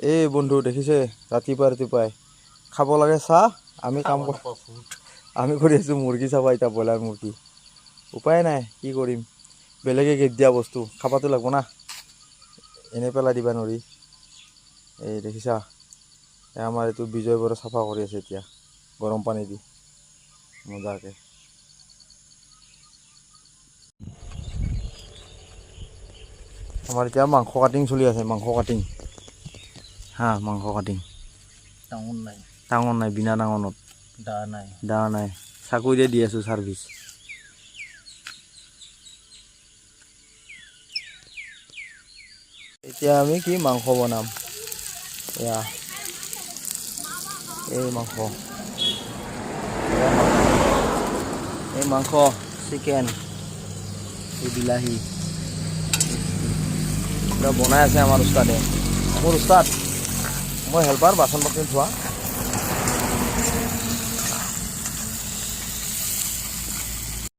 এই বন্ধু দেখিছে ৰাতিপুৱাই খাব লাগে চাহ আমি কাম আমি কৰি আছোঁ মুৰ্গী চাবা এতিয়া ব্ৰইলাৰ মুৰ্গী উপায় নাই কি কৰিম বেলেগে গেট দিয়া বস্তু খাবাতো লাগব না এনে পেলাই দিবা নোৱাৰি এই দেখিছা আমাৰ এইটো বিজয় বড়ো চাফা কৰি আছে এতিয়া গৰম পানী দি মজাকে আমাৰ এতিয়া মাংস কাটিং চলি আছে মাংস কাটিং হা মাংস কাটিং টাঙন নাই বিনা টাঙনত দা নাই চাকুৰিৰে দি আছোঁ ছাৰ্ভিচ এতিয়া আমি কি মাংস বনাম এয়া এই মাংস চিকেন এই বিলাহী বনাই আছে আমাৰ উস্তাদে মোৰ উস্তাদ মই হেল্পাৰ বাচন বৰ্তন ধোৱা